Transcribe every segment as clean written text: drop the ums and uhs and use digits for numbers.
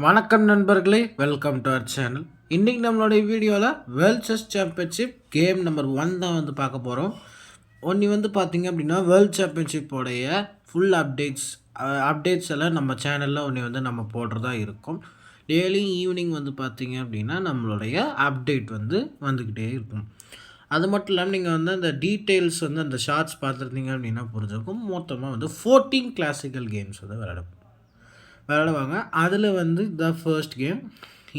வணக்கம் நண்பர்களே, welcome to our channel. இன்றைக்கி நம்மளுடைய வீடியோவில் world chess championship game number 1 தான் வந்து பார்க்க போகிறோம். வந்து பார்த்திங்க அப்படின்னா வேர்ல்ட் சாம்பியன்ஷிப்போடைய ஃபுல் அப்டேட்ஸ் எல்லாம் நம்ம சேனலில் வந்து நம்ம போடுறதா இருக்கும். டெய்லி ஈவினிங் வந்து பார்த்திங்க அப்படின்னா நம்மளுடைய அப்டேட் வந்து வந்துக்கிட்டே இருக்கும். அது மட்டும் இல்லாமல் நீங்கள் வந்து அந்த டீட்டெயில்ஸ் வந்து அந்த ஷார்ட்ஸ் பார்த்துருந்தீங்க அப்படின்னா புரிஞ்சிருக்கும். மொத்தமாக வந்து 14 கிளாசிக்கல் கேம்ஸ் வந்து விளையாடுவாங்க. அதில் வந்து ஃபர்ஸ்ட் கேம்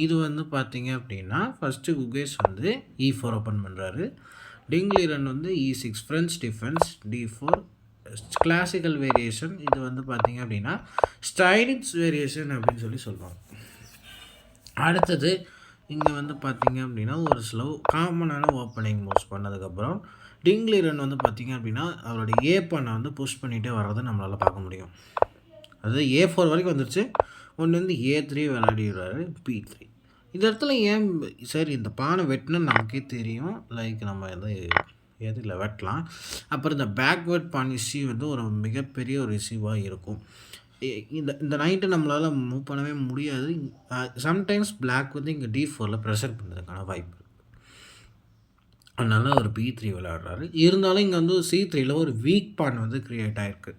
இது வந்து பார்த்திங்க அப்படின்னா ஃபஸ்ட்டு குகேஷ் வந்து E4 ஓப்பன் பண்ணுறாரு. டிங்லிரன் வந்து E6 French defence D4 classical variation. இது வந்து பார்த்திங்க அப்படின்னா ஸ்டைனிட்ஸ் வேரியேஷன் அப்படின்னு சொல்லுவாங்க. அடுத்தது இங்கே வந்து பார்த்திங்க அப்படின்னா ஒரு ஸ்லோ காமனான ஓப்பனிங் மூவ்ஸ் பண்ணதுக்கப்புறம் டிங்லிரன் வந்து பார்த்திங்க அப்படின்னா அவருடைய ஏப்பானை வந்து புஷ் பண்ணிகிட்டே வர்றதை நம்மளால் பார்க்க முடியும். அது A4 வரைக்கும் வந்துருச்சு. ஒன்று வந்து A3 விளையாடிடுறாரு B3. இந்த இடத்துல ஏன் சரி இந்த பானை வெட்டணும்னு நமக்கே தெரியும். லைக் நம்ம வந்து எதில் வெட்டலாம். அப்புறம் இந்த பேக்வேர்ட் பான் இஷ்யூ வந்து ஒரு மிகப்பெரிய ஒரு இஷ்யூவாக இருக்கும். இந்த நைட்டு நம்மளால் மூவ் பண்ணவே முடியாது. சம்டைம்ஸ் பிளாக் வந்து இங்கே D4 ப்ரெஷர் பண்ணுறதுக்கான வாய்ப்பு இருக்குது. அதனால் ஒரு B3 விளையாடுறாரு. இருந்தாலும் இங்கே வந்து C3 ஒரு வீக் பான் வந்து க்ரியேட் ஆகிருக்கு.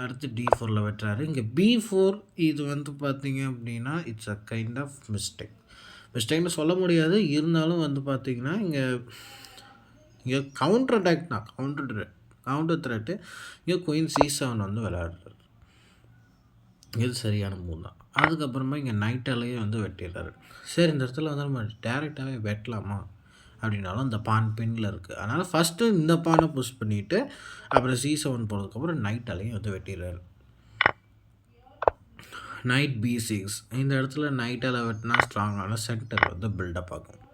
அடுத்து D4 வெட்டுறாரு. இங்கே B4 இது வந்து பார்த்திங்க அப்படின்னா இட்ஸ் அ கைண்ட் ஆஃப் மிஸ்டேக்னு சொல்ல முடியாது. இருந்தாலும் வந்து பார்த்திங்கன்னா இங்கே கவுண்டர் அட்டாக் தான், கவுண்டர் த்ரெட்டு. இங்கே குயின் C7 வந்து விளையாடுறாரு. இது சரியான மூவ் தான். அதுக்கப்புறமா இங்கே நைட்டாலேயே வந்து வெட்டிடுறாரு. சரி இந்த இடத்துல வந்து நம்ம டேரெக்டாகவே வெட்டலாமா அப்படின்னாலும் இந்த பான் பின்னில் இருக்குது. அதனால் ஃபஸ்ட்டு இந்த பானை புஷ் பண்ணிவிட்டு அப்புறம் C7 போனதுக்கப்புறம் நைட்டாலையும் வந்து வெட்டிடுறாரு. நைட் B6 இந்த இடத்துல நைட்டால் வெட்டினா ஸ்ட்ராங்கான சென்டர் வந்து பில்டப் ஆகும்.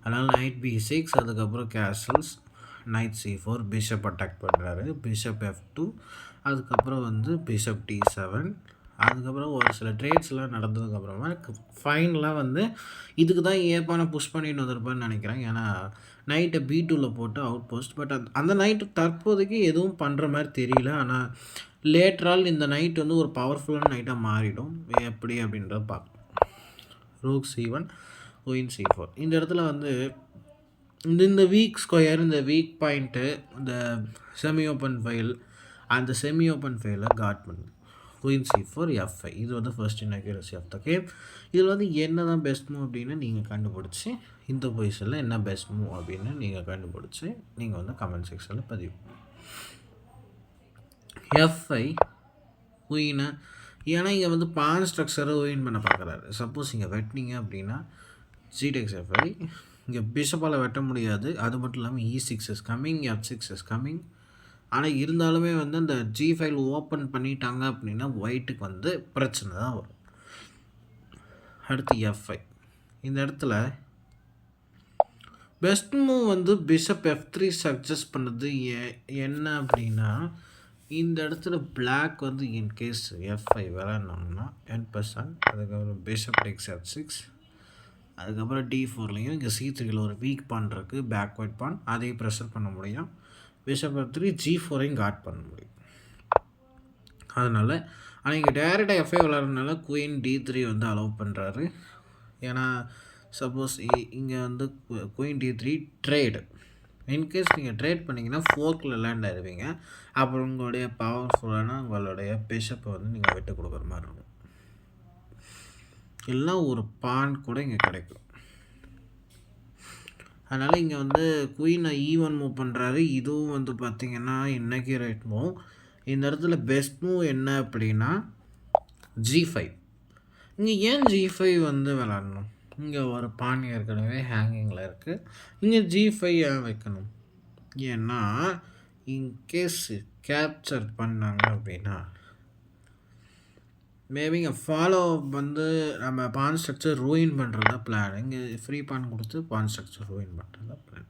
அதனால் நைட் B6 அதுக்கப்புறம் castles night C4 bishop attack பண்ணுறாரு. பிஷப் F2 அதுக்கப்புறம் வந்து பிஷப் D7 அதுக்கப்புறம் ஒரு சில ட்ரேட்ஸ்லாம் நடந்ததுக்கப்புறமா ஃபைனலாக வந்து இதுக்கு தான் ஏப்பான புஷ் பண்ணிட்டு வந்திருப்பேன்னு நினைக்கிறேன். ஏன்னா நைட்டை B2 போட்டு அவுட் போஸ்ட். பட் அந்த நைட்டு தற்போதைக்கு எதுவும் பண்ணுற மாதிரி தெரியல. ஆனால் லேட்டரால் இந்த நைட் வந்து ஒரு பவர்ஃபுல்லான நைட்டாக மாறிடும். எப்படி அப்படின்றத பார்க்கலாம். ரூக் C1 குயின் C4 இந்த இடத்துல வந்து இந்த வீக் ஸ்கொயர் இந்த வீக் பாயிண்ட்டு இந்த செமி ஓப்பன் ஃபைல் அந்த செமி ஓப்பன் ஃபைலை காட் பண்ணுது. குயின் C4 F5 இது வந்து first inaccuracy of the game. இதில் வந்து என்ன தான் பெஸ்ட் மூவ் அப்படின்னு நீங்கள் கண்டுபிடிச்சி இந்த பொசிஷனில் என்ன பெஸ்ட் மூவ் அப்படின்னு நீங்கள் கண்டுபிடிச்சி நீங்கள் வந்து கமெண்ட் செக்ஷனில் பதிவு. F5 குயினை ஏன்னா இங்கே வந்து பான் ஸ்ட்ரக்சரை வின் பண்ண பார்க்குறாரு. சப்போஸ் இங்கே வெட்டினீங்க அப்படின்னா G takes F5 இங்கே பிஷப்பால் வெட்ட முடியாது. அது மட்டும் இல்லாமல் E6 is coming, F6 is coming. ஆனால் இருந்தாலுமே வந்து அந்த G5 ஓப்பன் பண்ணிட்டாங்க அப்படின்னா ஒயிட்டுக்கு வந்து பிரச்சனை தான் வரும். அடுத்து F5 இந்த இடத்துல பெஸ்ட் மூவ் வந்து பிஷப் F3 சஜஸ்ட் பண்ணது என்ன அப்படின்னா இந்த இடத்துல பிளாக் வந்து இன்கேஸ் F5 விளாட்னோம்னா 10%. அதுக்கப்புறம் பிஷப் டேக்ஸ் F6 அதுக்கப்புறம் D4லையும் இங்கே C3 ஒரு வீக் பான் இருக்குது, பேக்வர்ட் பான், அதையும் ப்ரெஷர் பண்ண முடியும். பிஷப் F3 G4ஐயும் காட் பண்ண முடியும். அதனால் ஆனால் இங்கே டேரெக்டாக F5 விளாட்றதுனால குயின் D3 வந்து அலோவ் பண்ணுறாரு. ஏன்னா சப்போஸ் இங்கே வந்து குயின் D3 ட்ரேடு இன்கேஸ் நீங்கள் ட்ரேட் பண்ணிங்கன்னா 4ல் லேண்ட் ஆயிடுவீங்க. அப்புறம் உங்களுடைய பவர்ஃபுல்லான உங்களுடைய பிஷப்பை வந்து நீங்கள் விட்டு கொடுக்குற மாதிரி இருக்கும். இல்லைனா ஒரு பான் கூட இங்கே கிடைக்கும். அதனால் இங்கே வந்து குயினை E1 மூவ் பண்ணுறாரு. இதுவும் வந்து பார்த்திங்கன்னா இன்அக்யூரேட் மூவ். இந்த இடத்துல பெஸ்ட் மூவ் என்ன அப்படின்னா G5. இங்கே ஏன் G5 வந்து விளாடணும்? இங்கே ஒரு பான் ஏற்கனவே ஹேங்கிங்கில் இருக்குது. இங்கே G5 ஏன் வைக்கணும்? ஏன்னா இன்கேஸ் கேப்சர் பண்ணாங்க அப்படின்னா மேபி இங்கே ஃபாலோ வந்து நம்ம பான் ஸ்ட்ரக்சர் ரூயின் பண்ணுறதா பிளான். இங்கே ஃப்ரீ பான் கொடுத்து பான் ஸ்ட்ரக்சர் ரூயின் பண்ணுறதா பிளான்.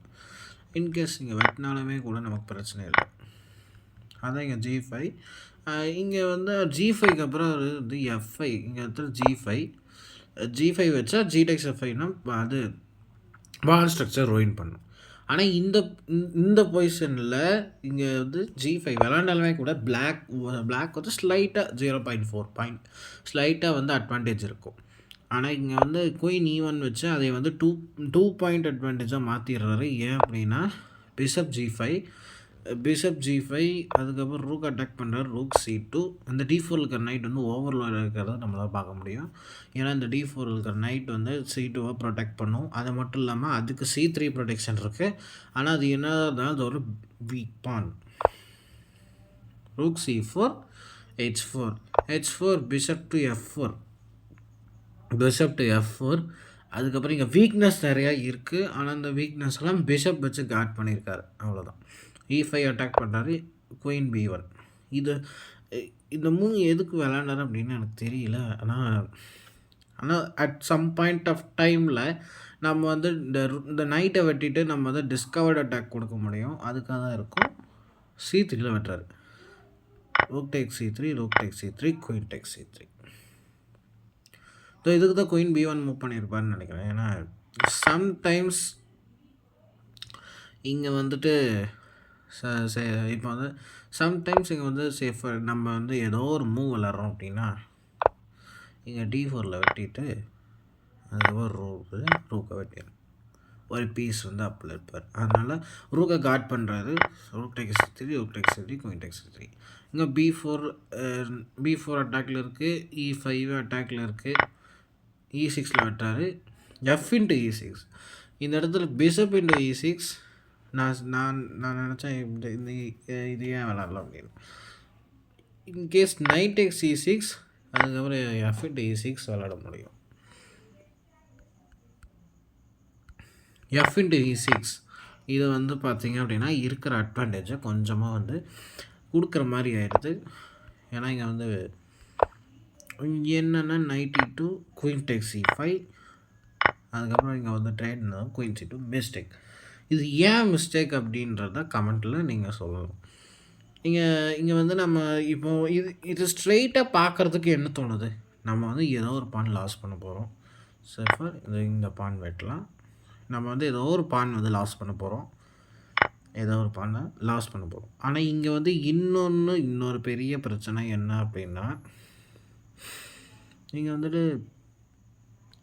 இன்கேஸ் இங்கே வெட்டினாலுமே கூட நமக்கு பிரச்சனை இல்லை. அதான் இங்கே G5. இங்கே வந்து G5க்கு அப்புறம் வந்து F5 இங்கே இடத்துல G5 வச்சா G takes F5னா அது பான் ஸ்ட்ரக்சர் ரூயின் பண்ணும். ஆனால் இந்த பொசிஷனில் இங்கே வந்து G5 விளாண்டாலுமே கூட பிளாக் வந்து ஸ்லைட்டாக 0.4 பாயிண்ட் ஸ்லைட்டாக வந்து அட்வான்டேஜ் இருக்கும். ஆனால் இங்கே வந்து குயின் E1 வச்சு அதை வந்து 2 பாயிண்ட் அட்வான்டேஜாக மாற்றிடுறாரு. ஏன் அப்படின்னா பிஷப் G5 அதுக்கப்புறம் ரூக் அட்டாக் பண்ணுறாரு, ரூக் C2. அந்த D4 இருக்கிற நைட் வந்து ஓவர்லோட் இருக்கிறத நம்மளால் பார்க்க முடியும். ஏன்னா இந்த D4 இருக்கிற நைட் வந்து C2வை ப்ரொடெக்ட் பண்ணும். அது மட்டும் இல்லாமல் அதுக்கு C3 ப்ரொடெக்ஷன் இருக்குது. ஆனால் அது என்னதான் அது ஒரு weak pawn. Rook C4 H4 bishop to F4 அதுக்கப்புறம் இங்கே வீக்னஸ் நிறையா இருக்குது. ஆனால் அந்த வீக்னஸ்லாம் பிஷப் வச்சு காட் பண்ணியிருக்காரு, அவ்வளோதான். E5 அட்டாக் பண்ணுறாரு, குயின் B1. இந்த மூணு எதுக்கு விளாண்டாரு அப்படின்னு எனக்கு தெரியல. ஆனால் அட் சம் பாயிண்ட் ஆஃப் டைமில் நம்ம வந்து இந்த நைட்டை வெட்டிட்டு நம்ம வந்து டிஸ்கவர்ட் அட்டாக் கொடுக்க முடியும். அதுக்காக தான் இருக்கும். C3ல வெட்டுறாரு. Rook take C3 queen take C3. So இதுக்கு தான் குயின் B1 மூவ் பண்ணியிருப்பாருன்னு நினைக்கிறேன். ஏன்னா சம்டைம்ஸ் இங்கே வந்துட்டு இப்போ வந்து சம்டைம்ஸ் இங்கே வந்து சேஃபாக நம்ம வந்து ஏதோ ஒரு மூவ் விளாட்றோம் அப்படின்னா இங்கே D4ல் வெட்டிட்டு அதுக்கப்புறம் ரூக்கை வெட்டிடும். ஒரு பீஸ் வந்து அப்பில் இருப்பார். அதனால் ரூக்கை காட் பண்ணுறாரு. Rook take C3 queen take C3. இங்கே B4 அட்டாக்கில் இருக்குது, E5 அட்டாக்கில் இருக்குது, E6ல் வெட்டுறாரு, F into E6. இந்த இடத்துல பிஷப் into E6 நான் நினச்சேன் இது ஏன் விளாட்லாம் அப்படின்னு. இன்கேஸ் நைட் டேக் C6 அதுக்கப்புறம் F into E6 விளாட முடியும். F into E6 இது வந்து பார்த்திங்க அப்படின்னா இருக்கிற அட்வான்டேஜை கொஞ்சமாக வந்து கொடுக்குற மாதிரி ஆகிடுது. ஏன்னா இங்கே வந்து என்னென்னா night E2 queen take C5 அதுக்கப்புறம் இங்கே வந்து ட்ரேட் குயின் C2 மிஸ்டேக். இது ஏன் மிஸ்டேக் அப்படின்றத கமெண்ட்டில் நீங்கள் சொல்லணும். இங்கே வந்து நம்ம இப்போ இது ஸ்ட்ரெயிட்டாக பார்க்குறதுக்கு என்ன தோணுது, நம்ம வந்து ஏதோ ஒரு பான் லாஸ் பண்ண போகிறோம். சேஃபாக இந்த பான் வெட்டலாம். நம்ம வந்து ஏதோ ஒரு பான் வந்து லாஸ் பண்ண போகிறோம். ஆனால் இங்கே வந்து இன்னொரு பெரிய பிரச்சனை என்ன அப்படின்னா இங்கே வந்துட்டு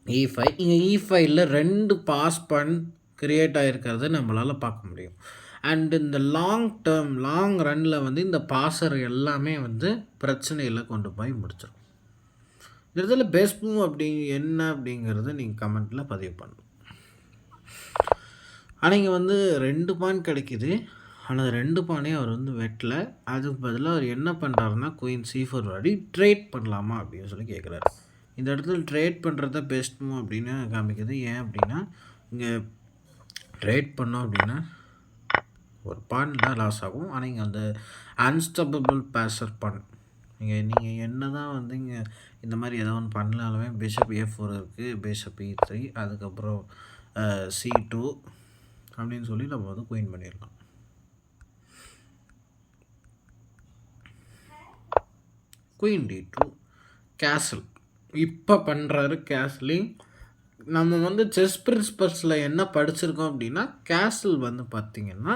E5 இங்கே E5ல் 2 பாஸ் பண் க்ரியேட் ஆகிருக்கிறத நம்மளால் பார்க்க முடியும். அண்ட் இந்த லாங் ரன்னில் வந்து இந்த பாசர் எல்லாமே வந்து பிரச்சனையில் கொண்டு போய் முடிச்சிடும். இந்த இடத்துல பெஸ்ட் மூவ் என்ன அப்படிங்கிறத நீங்கள் கமெண்ட்டில் பதிவு பண்ணணும். ஆனால் இங்கே வந்து 2 பான் கிடைக்கிது. ஆனால் 2 பானையும் அவர் வந்து வெட்டல. அதுக்கு பதிலாக அவர் என்ன பண்ணுறாருன்னா குயின் C4 வாடி ட்ரேட் பண்ணலாமா அப்படின்னு சொல்லி கேட்குறாரு. இந்த இடத்துல ட்ரேட் பண்ணுறது தான் பெஸ்ட் மூவ் அப்படின்னு காமிக்குது. ஏன் அப்படின்னா இங்கே ட்ரேட் பண்ணோம் அப்படின்னா ஒரு பான் தான் லாஸ் ஆகும். ஆனால் இங்கே அந்த அன்ஸ்டப்பபிள் பேசர் பான் நீங்கள் என்ன தான் வந்து இங்கே இந்த மாதிரி ஏதோ ஒன்று பண்ணலாலுமே பிஷப் A4 இருக்குது, பிஷப் E3 அதுக்கப்புறம் C2 அப்படின்னு சொல்லி நம்ம வந்து குயின் பண்ணிடலாம். குயின் D2 கேசல் இப்போ பண்ணுறாரு. கேசலிங் நம்ம வந்து செஸ் பிரின்சிபல்ஸில் என்ன படிச்சிருக்கோம் அப்படின்னா கேசல் வந்து பார்த்திங்கன்னா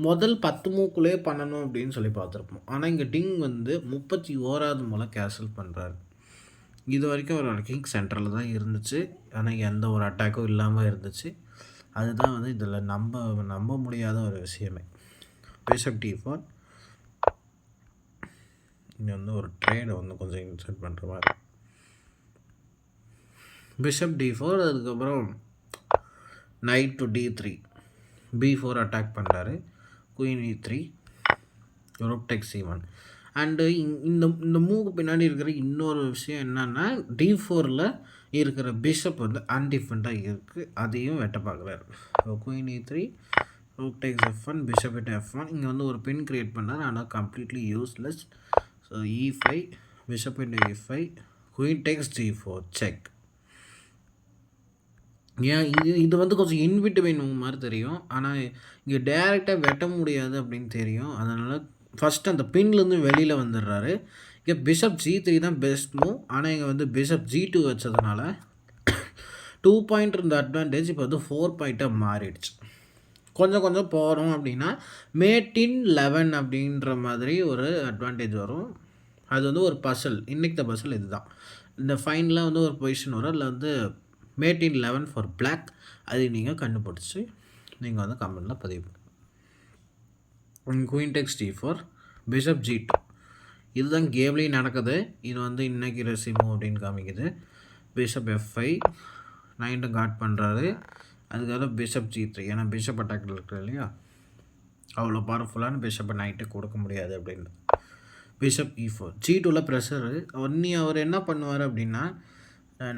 முதல் 10 மூக்குள்ளேயே பண்ணணும் அப்படின்னு சொல்லி பார்த்துருப்போம். ஆனால் இங்கே டிங் வந்து 31வது மூலம் கேசல் பண்ணுறாரு. இது வரைக்கும் அவரோட கிங் சென்டரில் தான் இருந்துச்சு. ஆனால் எந்த ஒரு அட்டாக்கும் இல்லாமல் இருந்துச்சு. அதுதான் வந்து இதில் நம்ப முடியாத ஒரு விஷயமே. பிஷப் D4 இங்கே வந்து ஒரு ட்ரேடை வந்து கொஞ்சம் இன்சர்ட் பண்ணுற மாதிரி. பிஷப் D4 அதுக்கப்புறம் knight to D3 B4 attack பண்ணுறாரு, queen E3 rook take C1. And இந்த மூவுக்கு பின்னாடி இருக்கிற இன்னொரு விஷயம் என்னென்னா D4ல் இருக்கிற பிஷப் வந்து அன்டிஃபெண்டாக இருக்குது. அதையும் வெட்ட பார்க்குறாரு. Queen E3 rook tax F1 bishop it F1. இங்கே வந்து ஒரு பின் க்ரியேட் பண்ணார். ஆனால் completely useless. So E5 bishop into E5 queen tax G4 check. ஏன் இது வந்து கொஞ்சம் இன்விட்டுவைன் மாதிரி தெரியும். ஆனால் இங்கே டேரெக்டாக வெட்ட முடியாது அப்படின்னு தெரியும். அதனால் ஃபஸ்ட்டு அந்த பின்லேருந்து வெளியில் வந்துடுறாரு. இங்கே பிஷப் G3 தான் பெஸ்ட் மூவ். ஆனால் இங்கே வந்து பிஷப் G2 வச்சதுனால 2 பாயிண்ட் இருந்த அட்வான்டேஜ் இப்போ வந்து 4 பாயிண்ட்டாக மாறிடுச்சு. கொஞ்சம் போகிறோம் அப்படின்னா மேட் இன் 11 அப்படின்ற மாதிரி ஒரு அட்வான்டேஜ் வரும். அது வந்து ஒரு பசல். இன்றைக்கி த பசல் இது தான். இந்த ஃபைனலாக வந்து ஒரு பொசிஷன் வரும். அதில் வந்து மேட் இன் 11 ஃபார் பிளாக். அதை நீங்கள் கண்டுபிடிச்சி நீங்கள் வந்து கமெண்ட்டில் பதிவு பண்ணுங்கள். குயின் டெக்ஸ் D4, பிஷப் G2. இதுதான் கேம்லேயும் நடக்குது. இது வந்து இன்னைக்கு ரெசிமோ அப்படின்னு காமிக்குது. பிஷப் F5, நைட்டு காட் பண்ணுறாரு. அதுக்காக பிஷப் G3, ஏன்னா பிஷப் அட்டாக் இருக்குது இல்லையா, அவ்வளோ பவர்ஃபுல்லான பிஷப்பை நைட்டு கொடுக்க முடியாது அப்படின்னு. Bishop E4, G2ல pressure. அவர் என்ன பண்ணுவார் அப்படின்னா,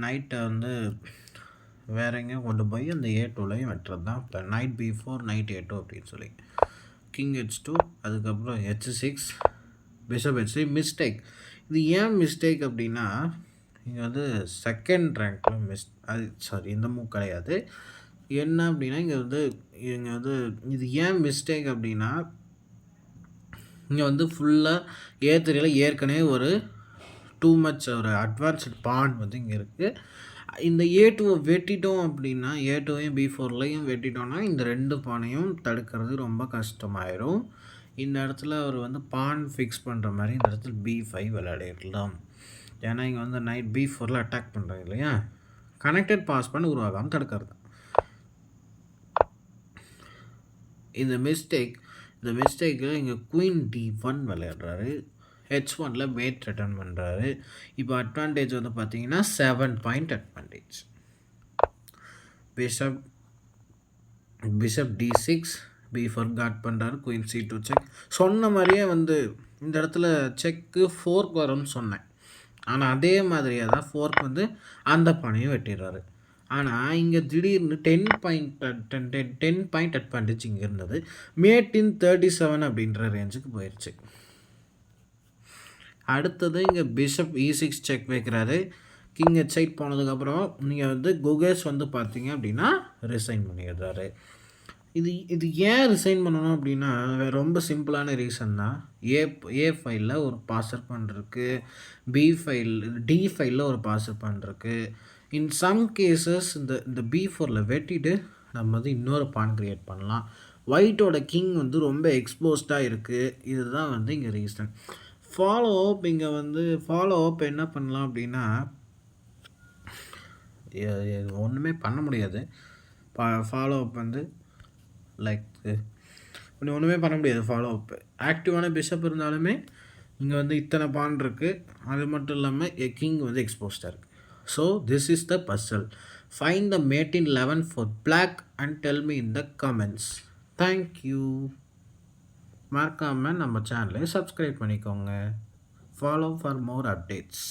நைட்டை வந்து வேற எங்கேயும் கொண்டு போய் அந்த A2லையும் வெட்டுறது தான் plan. Night B4, night A2 அப்படின்னு சொல்லி. கிங் H2, அதுக்கப்புறம் H6, பிஷப் H3. மிஸ்டேக். இது ஏன் மிஸ்டேக் அப்படின்னா, இங்கே வந்து செகண்ட் ரேங்க்கில் சாரி இந்த மூவ் கிடையாது. என்ன அப்படின்னா இங்கே வந்து இது ஏன் மிஸ்டேக் அப்படின்னா, இங்கே வந்து ஃபுல்லாக A3ல ஏற்கனவே ஒரு டூ மச் ஒரு அட்வான்ஸ்டு பான் வந்து இங்கே இருக்குது. இந்த A2வை வெட்டிட்டோம் அப்படின்னா, A2வையும் B4லையும் வெட்டிட்டோம்னா இந்த 2 பானையும் தடுக்கிறது ரொம்ப கஷ்டமாயிரும். இந்த இடத்துல அவர் வந்து பான் ஃபிக்ஸ் பண்ணுற மாதிரி இந்த இடத்துல B5 விளையாடிடலாம். ஏன்னா இங்கே வந்து நைட் B4ல் அட்டாக் பண்ணுறாங்க இல்லையா, கனெக்டட் பாஸ் பண்ண உருவாகாமல் தடுக்கிறது. இந்த மிஸ்டேக்கு இங்கே குயின் D1 விளையாடுறாரு. H1ல மேட் ரிட்டர்ன் பண்ணுறாரு. இப்போ அட்வான்டேஜ் வந்து பார்த்தீங்கன்னா 7 point advantage. Bishop D6, B4 guard பண்ணுறாரு. Queen C2 check. சொன்ன மாதிரியே வந்து இந்த இடத்துல செக்கு 4 வரும்னு சொன்னேன். ஆனால் அதே மாதிரியே தான் 4 வந்து அந்த பானையும் வெட்டிடுறாரு. ஆனால் இங்கே திடீர்னு 10 பாயிண்ட் அட்வான்டேஜ் இங்கே இருந்தது. மேட் இன் 37 அப்படின்ற ரேஞ்சுக்கு போயிடுச்சு. அடுத்தது இங்கே பிஷப் E6 செக் வைக்கிறாரு. கிங் H8 போனதுக்கப்புறம் நீங்கள் வந்து குகேஷ் வந்து பார்த்தீங்க அப்படின்னா ரிசைன் பண்ணிடுறாரு. இது ஏன் ரிசைன் பண்ணணும் அப்படின்னா, ரொம்ப சிம்பிளான ரீசன் தான். A5ல ஒரு பாசர் பண்ணுறதுக்கு, D5ல ஒரு பாசர் பண்ணுறதுக்கு. இன் சம் கேசஸ் இந்த B4ல வெட்டிட்டு நம்ம வந்து இன்னொரு பான் க்ரியேட் பண்ணலாம். ஒயிட்டோட கிங் வந்து ரொம்ப எக்ஸ்போஸ்டாக இருக்குது. இதுதான் வந்து இங்கே ரீசன். ஃபாலோ அப் என்ன பண்ணலாம் அப்படின்னா, ஒன்றுமே பண்ண முடியாது. ஃபாலோ அப் வந்து ஒன்றுமே பண்ண முடியாது. ஃபாலோ அப் ஆக்டிவான பிஷப் இருந்தாலுமே இங்கே வந்து இத்தனை பான் இருக்குது. அது மட்டும் இல்லாமல் கிங் வந்து எக்ஸ்போஸ்டாக இருக்குது. So this is the puzzle. Find the mate in 11 for black and tell me in the comments. Thank you. மறக்காமல் நம்ம சேனலை சப்ஸ்கிரைப் பண்ணிக்கோங்க. Follow for more updates.